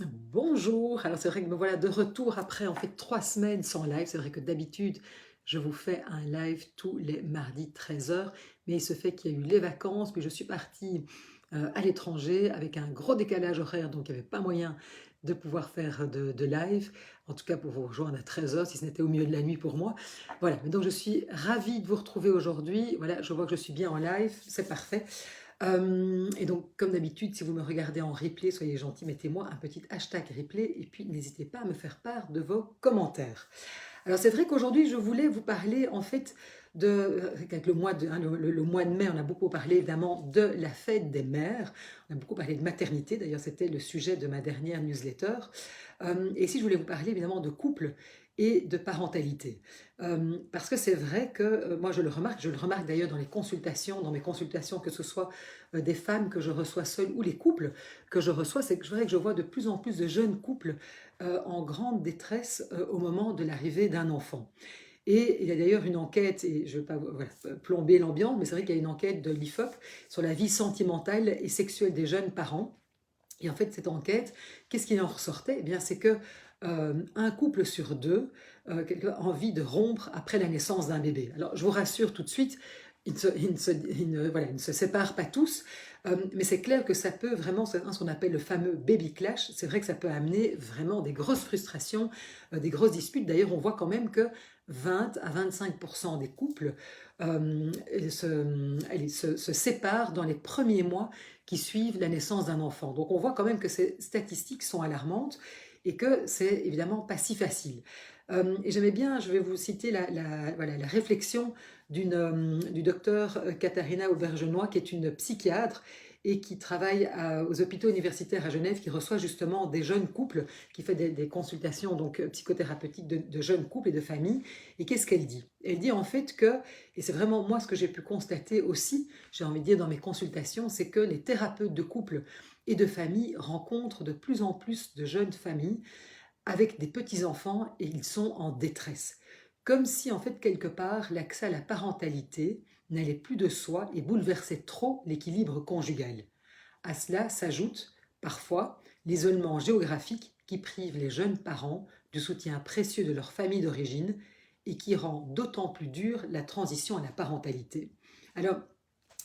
Bonjour, alors c'est vrai que me voilà de retour après en fait 3 semaines sans live. C'est vrai que d'habitude je vous fais un live tous les mardis 13 heures, mais il se fait qu'il y a eu les vacances, puis je suis partie à l'étranger avec un gros décalage horaire, donc il n'y avait pas moyen de pouvoir faire de live, en tout cas pour vous rejoindre à 13 heures, si ce n'était au milieu de la nuit pour moi. Voilà, mais donc je suis ravie de vous retrouver aujourd'hui. Voilà, je vois que je suis bien en live, c'est parfait. Et donc, comme d'habitude, si vous me regardez en replay, soyez gentil, mettez-moi un petit hashtag replay et puis n'hésitez pas à me faire part de vos commentaires. Alors, c'est vrai qu'aujourd'hui, je voulais vous parler en fait avec le mois le mois de mai, on a beaucoup parlé évidemment de la fête des mères, on a beaucoup parlé de maternité, d'ailleurs, c'était le sujet de ma dernière newsletter. Et ici, je voulais vous parler évidemment de couple et de parentalité. Parce que c'est vrai que moi je le remarque d'ailleurs dans mes consultations, que ce soit des femmes que je reçois seules ou les couples que je reçois, c'est que vrai que je vois de plus en plus de jeunes couples en grande détresse au moment de l'arrivée d'un enfant. Et il y a d'ailleurs une enquête, et je ne veux pas voilà, plomber l'ambiance, mais c'est vrai qu'il y a une enquête de l'IFOP sur la vie sentimentale et sexuelle des jeunes parents. Et en fait, cette enquête, qu'est-ce qui en ressortait? Eh bien, c'est que un couple sur deux a envie de rompre après la naissance d'un bébé. Alors, je vous rassure tout de suite, voilà, ils ne se séparent pas tous, mais c'est clair que ça peut vraiment, c'est ce qu'on appelle le fameux baby clash. C'est vrai que ça peut amener vraiment des grosses frustrations, des grosses disputes. D'ailleurs, on voit quand même que 20 à 25% des couples se séparent dans les premiers mois qui suivent la naissance d'un enfant. Donc on voit quand même que ces statistiques sont alarmantes et que c'est évidemment pas si facile. Et j'aimais bien, je vais vous citer voilà, la réflexion du docteur Katharina Aubergenois, qui est une psychiatre et qui travaille aux hôpitaux universitaires à Genève, qui reçoit justement des jeunes couples, qui fait des consultations donc psychothérapeutiques de jeunes couples et de familles. Et qu'est-ce qu'elle dit? Elle dit en fait que, et c'est vraiment moi ce que j'ai pu constater aussi, j'ai envie de dire dans mes consultations, c'est que les thérapeutes de couple et de famille rencontrent de plus en plus de jeunes familles avec des petits-enfants et ils sont en détresse. Comme si en fait quelque part l'accès à la parentalité n'allait plus de soi et bouleversait trop l'équilibre conjugal. À cela s'ajoute parfois l'isolement géographique qui prive les jeunes parents du soutien précieux de leur famille d'origine et qui rend d'autant plus dure la transition à la parentalité. Alors,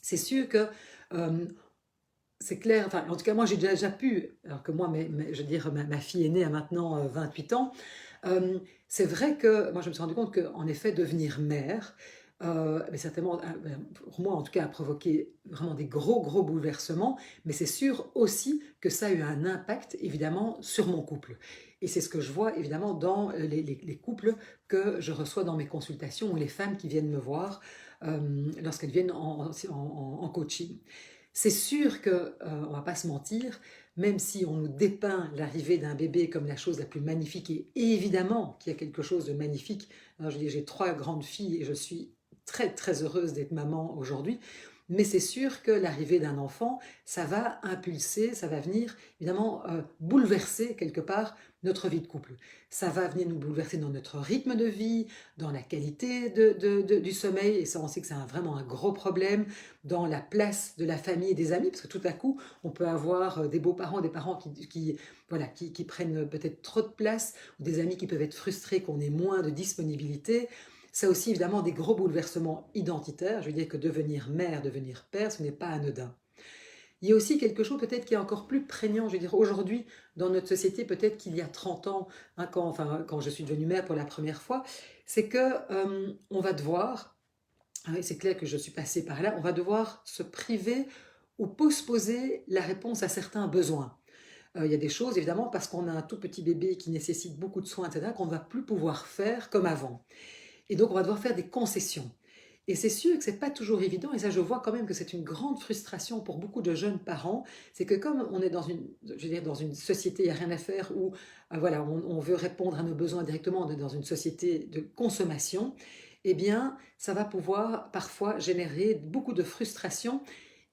c'est sûr que euh, c'est clair, enfin, en tout cas moi j'ai déjà pu, alors que moi je veux dire, ma fille aînée a maintenant 28 ans, c'est vrai que moi je me suis rendu compte qu'en effet devenir mère, mais certainement, pour moi en tout cas, a provoqué vraiment des gros bouleversements, mais c'est sûr aussi que ça a eu un impact évidemment sur mon couple. Et c'est ce que je vois évidemment dans les couples que je reçois dans mes consultations ou les femmes qui viennent me voir lorsqu'elles viennent en coaching. C'est sûr que, on va pas se mentir, même si on nous dépeint l'arrivée d'un bébé comme la chose la plus magnifique, et évidemment qu'il y a quelque chose de magnifique. Alors, je dis, j'ai 3 grandes filles et je suis très heureuse d'être maman aujourd'hui. Mais c'est sûr que l'arrivée d'un enfant, ça va impulser, ça va venir évidemment bouleverser quelque part notre vie de couple. Ça va venir nous bouleverser dans notre rythme de vie, dans la qualité du sommeil, et ça on sait que c'est vraiment un gros problème, dans la place de la famille et des amis, parce que tout à coup, on peut avoir des beaux-parents, des parents voilà, qui prennent peut-être trop de place, ou des amis qui peuvent être frustrés qu'on ait moins de disponibilité. Ça a aussi évidemment des gros bouleversements identitaires. Je veux dire que devenir mère, devenir père, ce n'est pas anodin. Il y a aussi quelque chose peut-être qui est encore plus prégnant, je veux dire, aujourd'hui dans notre société, peut-être qu'il y a 30 ans, hein, quand je suis devenue mère pour la première fois, c'est que on va devoir, ah oui, c'est clair que je suis passée par là, on va devoir se priver ou postposer la réponse à certains besoins. Il y a des choses, évidemment, parce qu'on a un tout petit bébé qui nécessite beaucoup de soins, etc., qu'on ne va plus pouvoir faire comme avant. Et donc, on va devoir faire des concessions. Et c'est sûr que ce n'est pas toujours évident, et ça, je vois quand même que c'est une grande frustration pour beaucoup de jeunes parents. C'est que comme on est je veux dire, dans une société, il n'y a rien à faire, où voilà, on veut répondre à nos besoins directement, on est dans une société de consommation, eh bien, ça va pouvoir parfois générer beaucoup de frustration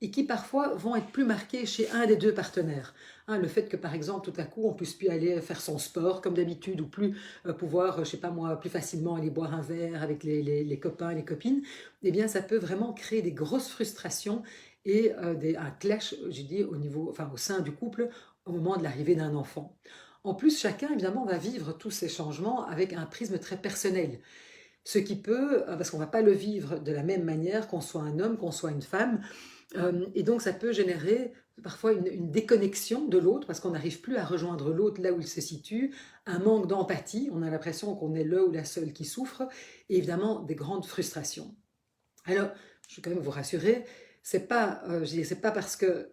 et qui parfois vont être plus marquées chez un des deux partenaires. Hein, le fait que par exemple tout à coup on puisse plus aller faire son sport comme d'habitude ou plus pouvoir, je sais pas moi, plus facilement aller boire un verre avec les copains et les copines, eh bien ça peut vraiment créer des grosses frustrations et un clash, j'ai dit, au niveau, enfin, au sein du couple au moment de l'arrivée d'un enfant. En plus, chacun, évidemment, va vivre tous ces changements avec un prisme très personnel. Ce qui peut, parce qu'on ne va pas le vivre de la même manière qu'on soit un homme, qu'on soit une femme, et donc ça peut générer parfois une déconnexion de l'autre, parce qu'on n'arrive plus à rejoindre l'autre là où il se situe, un manque d'empathie, on a l'impression qu'on est le ou la seule qui souffre, et évidemment des grandes frustrations. Alors, je vais quand même vous rassurer, c'est pas parce que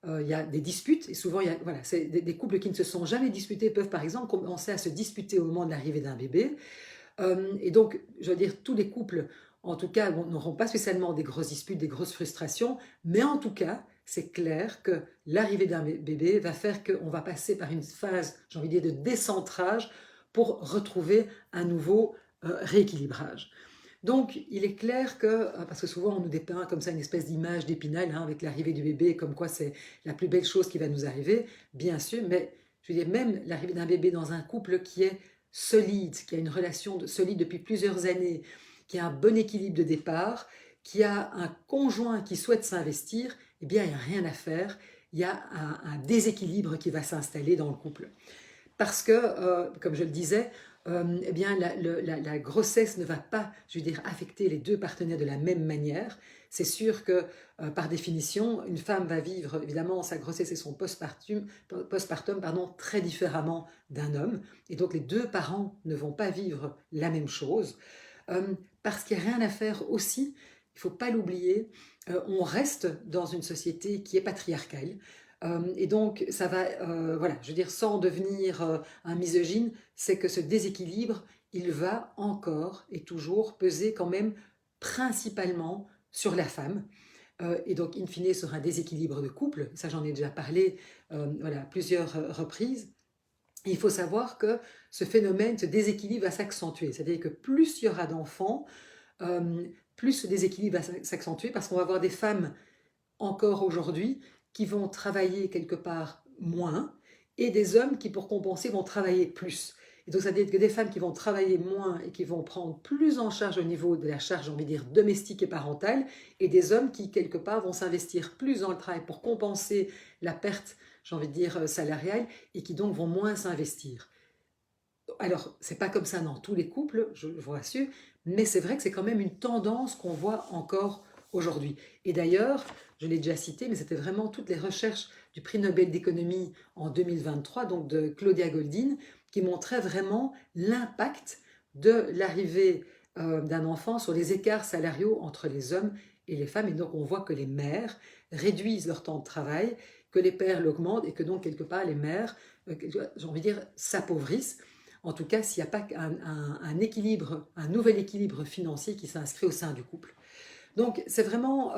il y a des disputes, et souvent, voilà, c'est des couples qui ne se sont jamais disputés peuvent par exemple commencer à se disputer au moment de l'arrivée d'un bébé. Et donc, je veux dire, tous les couples, en tout cas, n'auront pas spécialement des grosses disputes, des grosses frustrations, mais en tout cas, c'est clair que l'arrivée d'un bébé va faire qu'on va passer par une phase, j'ai envie de dire, de décentrage pour retrouver un nouveau rééquilibrage. Donc, il est clair que, parce que souvent on nous dépeint comme ça une espèce d'image d'épinal hein, avec l'arrivée du bébé, comme quoi c'est la plus belle chose qui va nous arriver, bien sûr, mais je veux dire, même l'arrivée d'un bébé dans un couple qui est solide, qui a une relation solide depuis plusieurs années, qui a un bon équilibre de départ, qui a un conjoint qui souhaite s'investir, eh bien, il n'y a rien à faire. Il y a un déséquilibre qui va s'installer dans le couple. Parce que, comme je le disais, eh bien, la grossesse ne va pas, je veux dire, affecter les deux partenaires de la même manière. C'est sûr que, par définition, une femme va vivre évidemment sa grossesse et son postpartum pardon, très différemment d'un homme. Et donc les deux parents ne vont pas vivre la même chose. Parce qu'il n'y a rien à faire aussi, il ne faut pas l'oublier, on reste dans une société qui est patriarcale. Et donc, ça va, voilà, je veux dire, sans devenir un misogyne, c'est que ce déséquilibre, il va encore et toujours peser quand même principalement sur la femme. Et donc, in fine, sur un déséquilibre de couple. Ça, j'en ai déjà parlé voilà, à plusieurs reprises. Il faut savoir que ce phénomène, ce déséquilibre va s'accentuer. C'est-à-dire que plus il y aura d'enfants, plus ce déséquilibre va s'accentuer parce qu'on va avoir des femmes encore aujourd'hui qui vont travailler quelque part moins et des hommes qui, pour compenser, vont travailler plus. Et donc, ça veut dire que des femmes qui vont travailler moins et qui vont prendre plus en charge au niveau de la charge, j'ai envie de dire, domestique et parentale, et des hommes qui, quelque part, vont s'investir plus dans le travail pour compenser la perte, j'ai envie de dire, salariale, et qui donc vont moins s'investir. Alors, c'est pas comme ça dans tous les couples, je vous rassure, mais c'est vrai que c'est quand même une tendance qu'on voit encore aujourd'hui. Et d'ailleurs, je l'ai déjà cité, mais c'était vraiment toutes les recherches du prix Nobel d'économie en 2023, donc de Claudia Goldin, qui montraient vraiment l'impact de l'arrivée d'un enfant sur les écarts salariaux entre les hommes et les femmes. Et donc, on voit que les mères réduisent leur temps de travail, que les pères l'augmentent et que donc, quelque part, les mères, j'ai envie de dire, s'appauvrissent. En tout cas, s'il n'y a pas un équilibre, un nouvel équilibre financier qui s'inscrit au sein du couple. Donc, c'est vraiment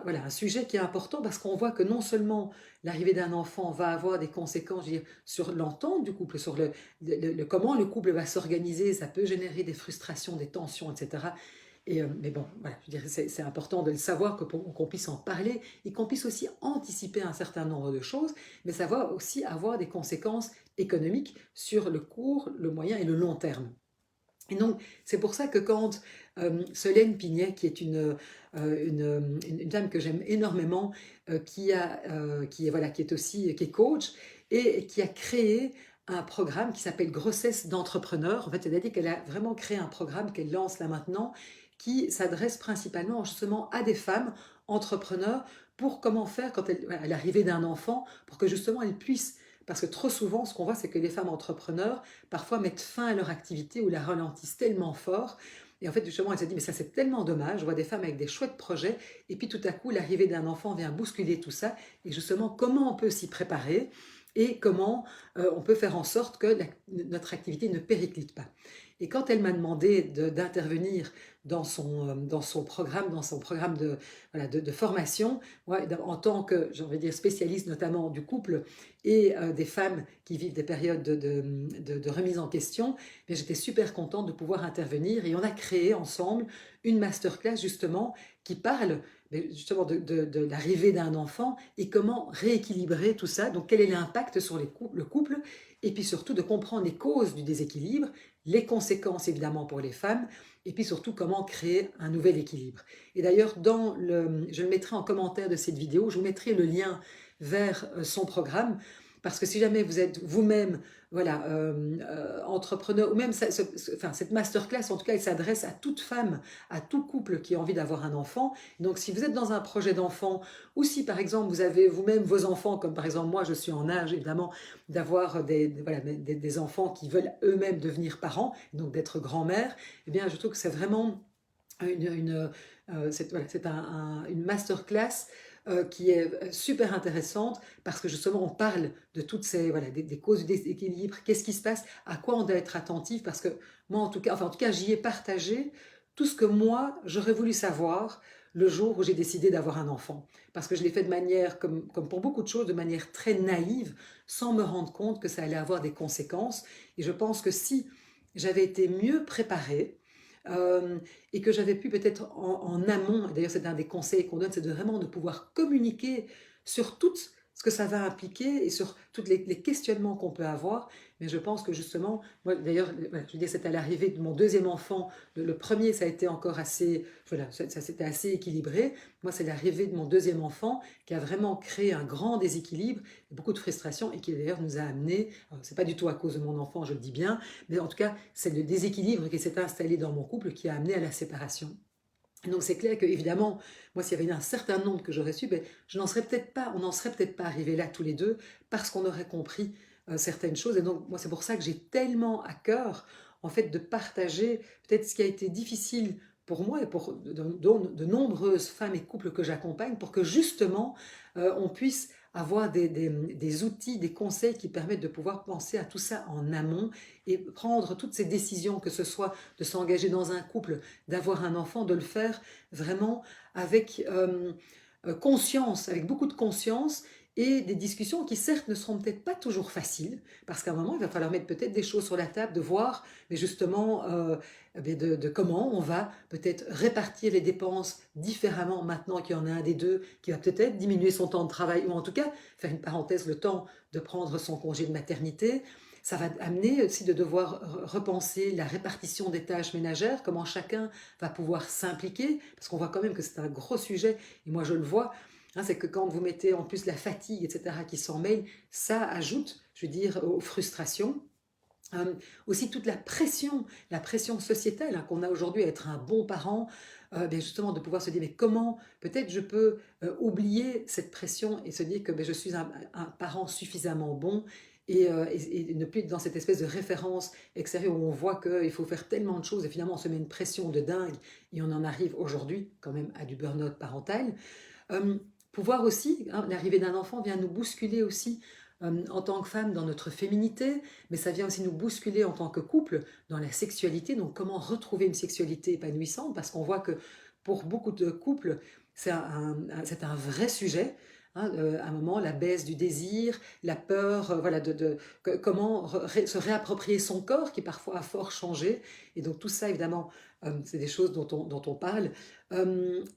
voilà, un sujet qui est important parce qu'on voit que non seulement l'arrivée d'un enfant va avoir des conséquences, je veux dire, sur l'entente du couple, sur comment le couple va s'organiser, ça peut générer des frustrations, des tensions, etc. Mais bon, voilà, je dirais c'est important de le savoir, qu'on puisse en parler et qu'on puisse aussi anticiper un certain nombre de choses, mais ça va aussi avoir des conséquences économiques sur le court, le moyen et le long terme. Et donc, c'est pour ça que quand Solène Pignet, qui est une dame que j'aime énormément, qui est aussi qui est coach et qui a créé un programme qui s'appelle Grossesse d'entrepreneur. En fait, c'est-à-dire qu'elle a vraiment créé un programme qu'elle lance là maintenant qui s'adresse principalement justement à des femmes entrepreneurs pour comment faire quand à l'arrivée d'un enfant, pour que justement elles puissent, parce que trop souvent ce qu'on voit c'est que les femmes entrepreneurs parfois mettent fin à leur activité ou la ralentissent tellement fort. Et en fait, justement, elle se dit, mais ça c'est tellement dommage, je vois des femmes avec des chouettes projets, et puis tout à coup, l'arrivée d'un enfant vient bousculer tout ça, et justement, comment on peut s'y préparer, et comment on peut faire en sorte que notre activité ne périclite pas. Et quand elle m'a demandé d'intervenir dans son programme de, voilà, de formation, moi, en tant que, j'ai envie de dire, spécialiste notamment du couple et des femmes qui vivent des périodes de remise en question, j'étais super contente de pouvoir intervenir et on a créé ensemble une masterclass justement qui parle justement de l'arrivée d'un enfant et comment rééquilibrer tout ça, donc quel est l'impact sur le couple, et puis surtout de comprendre les causes du déséquilibre, les conséquences évidemment pour les femmes, et puis surtout comment créer un nouvel équilibre. Et d'ailleurs, je le mettrai en commentaire de cette vidéo, je vous mettrai le lien vers son programme, Parce que si jamais vous êtes vous-même voilà, entrepreneur, ou même enfin, cette masterclass, en tout cas, elle s'adresse à toute femme, à tout couple qui a envie d'avoir un enfant. Donc si vous êtes dans un projet d'enfant, ou si par exemple vous avez vous-même vos enfants, comme par exemple moi je suis en âge évidemment d'avoir voilà, des enfants qui veulent eux-mêmes devenir parents, donc d'être grand-mère, eh bien je trouve que c'est vraiment voilà, c'est une masterclass qui est super intéressante parce que justement on parle de toutes ces voilà, des causes du déséquilibre, qu'est-ce qui se passe, à quoi on doit être attentif, parce que moi en tout cas, enfin en tout cas j'y ai partagé tout ce que moi j'aurais voulu savoir le jour où j'ai décidé d'avoir un enfant. Parce que je l'ai fait de manière, comme pour beaucoup de choses, de manière très naïve, sans me rendre compte que ça allait avoir des conséquences. Et je pense que si j'avais été mieux préparée, et que j'avais pu peut-être en amont, d'ailleurs c'est un des conseils qu'on donne, c'est de vraiment de pouvoir communiquer sur tout ce que ça va impliquer et sur tous les questionnements qu'on peut avoir. Mais je pense que justement, moi d'ailleurs, voilà, je veux dire, c'était à l'arrivée de mon deuxième enfant, le premier ça a été encore assez, voilà, ça c'était assez équilibré. Moi c'est l'arrivée de mon deuxième enfant qui a vraiment créé un grand déséquilibre, beaucoup de frustration et qui d'ailleurs nous a amené, c'est pas du tout à cause de mon enfant, je le dis bien, mais en tout cas, c'est le déséquilibre qui s'est installé dans mon couple qui a amené à la séparation. Donc c'est clair que évidemment, moi s'il y avait un certain nombre que j'aurais su, ben, je n'en serais peut-être pas, on n'en serait peut-être pas arrivé là tous les deux parce qu'on aurait compris certaines choses. Et donc moi c'est pour ça que j'ai tellement à cœur en fait de partager peut-être ce qui a été difficile pour moi et pour de nombreuses femmes et couples que j'accompagne pour que justement on puisse avoir des outils, des conseils qui permettent de pouvoir penser à tout ça en amont et prendre toutes ces décisions, que ce soit de s'engager dans un couple, d'avoir un enfant, de le faire vraiment avec conscience, avec beaucoup de conscience et des discussions qui certes ne seront peut-être pas toujours faciles, parce qu'à un moment il va falloir mettre peut-être des choses sur la table, de voir mais justement de comment on va peut-être répartir les dépenses différemment maintenant qu'il y en a un des deux qui va peut-être diminuer son temps de travail ou en tout cas faire une parenthèse, le temps de prendre son congé de maternité. Ça va amener aussi de devoir repenser la répartition des tâches ménagères, comment chacun va pouvoir s'impliquer, parce qu'on voit quand même que c'est un gros sujet, et moi je le vois, hein, c'est que quand vous mettez en plus la fatigue, etc., qui s'en mêle, ça ajoute, je veux dire, aux frustrations. Aussi toute la pression sociétale hein, qu'on a aujourd'hui à être un bon parent, ben justement de pouvoir se dire mais comment peut-être je peux oublier cette pression et se dire que ben, je suis un parent suffisamment bon et ne plus être dans cette espèce de référence extérieure où on voit qu'il faut faire tellement de choses et finalement on se met une pression de dingue et on en arrive aujourd'hui quand même à du burn-out parental. Euh, Pouvoir aussi, hein, l'arrivée d'un enfant vient nous bousculer aussi en tant que femme dans notre féminité, mais ça vient aussi nous bousculer en tant que couple dans la sexualité. Donc comment retrouver une sexualité épanouissante, parce qu'on voit que pour beaucoup de couples, c'est un vrai sujet. Hein, à un moment, la baisse du désir, la peur, voilà, comment se réapproprier son corps qui parfois a fort changé. Et donc tout ça, évidemment, c'est des choses dont on parle.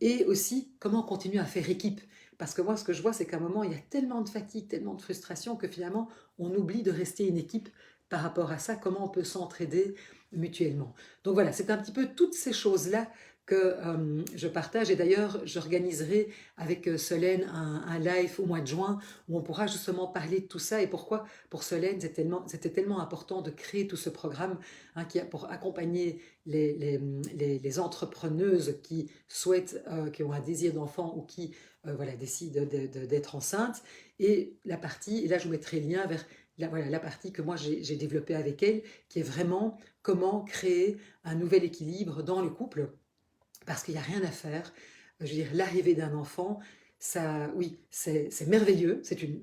Et aussi, comment continuer à faire équipe. Parce que moi, ce que je vois, c'est qu'à un moment, il y a tellement de fatigue, tellement de frustration que finalement, on oublie de rester une équipe par rapport à ça, comment on peut s'entraider mutuellement. Donc voilà, c'est un petit peu toutes ces choses-là que je partage. Et d'ailleurs, j'organiserai avec Solène un live au mois de juin où on pourra justement parler de tout ça et pourquoi pour Solène c'était tellement important de créer tout ce programme hein, pour accompagner les entrepreneuses qui souhaitent, qui ont un désir d'enfant ou qui voilà, décident d'être enceintes. Et là je vous mettrai le lien vers voilà, la partie que moi j'ai développée avec elle, qui est vraiment comment créer un nouvel équilibre dans le couple, parce qu'il n'y a rien à faire. Je veux dire, l'arrivée d'un enfant, ça, oui, c'est merveilleux,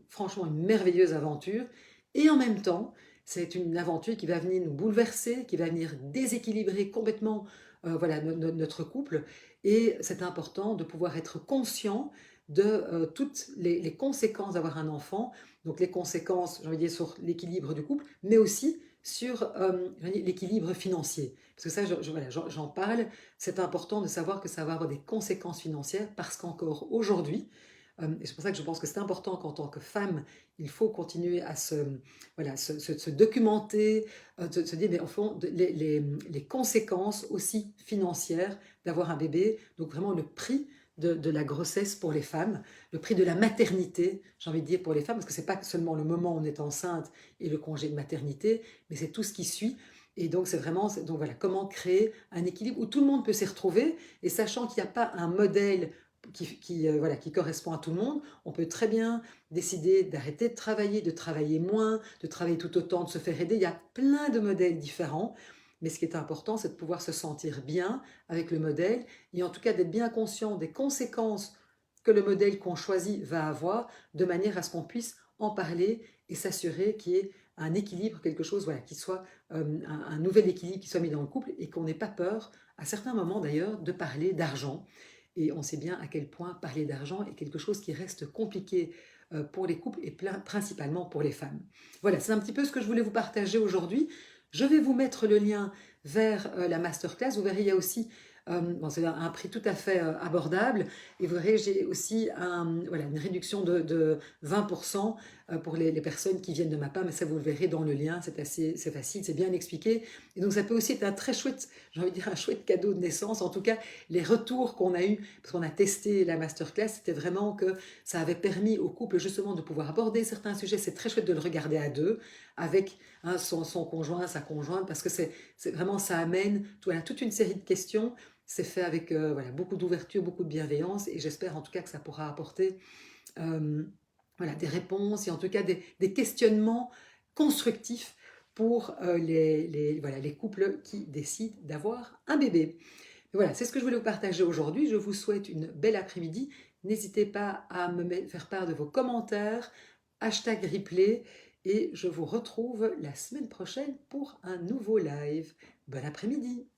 franchement une merveilleuse aventure, et en même temps, c'est une aventure qui va venir nous bouleverser, qui va venir déséquilibrer complètement voilà, notre couple, et c'est important de pouvoir être conscient de toutes les conséquences d'avoir un enfant, donc les conséquences, j'ai envie de dire, sur l'équilibre du couple, mais aussi sur l'équilibre financier. Parce que ça, voilà, j'en parle, c'est important de savoir que ça va avoir des conséquences financières parce qu'encore aujourd'hui, et c'est pour ça que je pense que c'est important qu'en tant que femme, il faut continuer à voilà, se documenter, de se dire, mais au fond, les conséquences aussi financières d'avoir un bébé, donc vraiment le prix de la grossesse pour les femmes, le prix de la maternité, j'ai envie de dire pour les femmes, parce que c'est pas seulement le moment où on est enceinte et le congé de maternité, mais c'est tout ce qui suit. Et donc c'est vraiment, donc voilà, comment créer un équilibre où tout le monde peut s'y retrouver, et sachant qu'il n'y a pas un modèle voilà, qui correspond à tout le monde, on peut très bien décider d'arrêter de travailler moins, de travailler tout autant, de se faire aider. Il y a plein de modèles différents, mais ce qui est important, c'est de pouvoir se sentir bien avec le modèle, et en tout cas d'être bien conscient des conséquences que le modèle qu'on choisit va avoir, de manière à ce qu'on puisse en parler et s'assurer qu'il y ait un équilibre, quelque chose voilà, qui soit un nouvel équilibre qui soit mis dans le couple, et qu'on n'ait pas peur, à certains moments d'ailleurs, de parler d'argent. Et on sait bien à quel point parler d'argent est quelque chose qui reste compliqué pour les couples et principalement pour les femmes. Voilà, c'est un petit peu ce que je voulais vous partager aujourd'hui. Je vais vous mettre le lien vers la masterclass. Vous verrez, il y a aussi, bon, c'est un prix tout à fait abordable. Et vous verrez, j'ai aussi voilà, une réduction de 20% pour les personnes qui viennent de ma part. Mais ça, vous le verrez dans le lien. C'est facile, c'est bien expliqué. Et donc, ça peut aussi être un très chouette, j'ai envie de dire, un chouette cadeau de naissance. En tout cas, les retours qu'on a eus, parce qu'on a testé la masterclass, c'était vraiment que ça avait permis au couple justement de pouvoir aborder certains sujets. C'est très chouette de le regarder à deux, avec son conjoint, sa conjointe, parce que c'est vraiment, ça amène voilà, toute une série de questions. C'est fait avec voilà, beaucoup d'ouverture, beaucoup de bienveillance, et j'espère en tout cas que ça pourra apporter voilà, des réponses et en tout cas des questionnements constructifs pour voilà, les couples qui décident d'avoir un bébé. Et voilà, c'est ce que je voulais vous partager aujourd'hui. Je vous souhaite une belle après-midi. N'hésitez pas à me faire part de vos commentaires, hashtag replay, et je vous retrouve la semaine prochaine pour un nouveau live. Bon après-midi!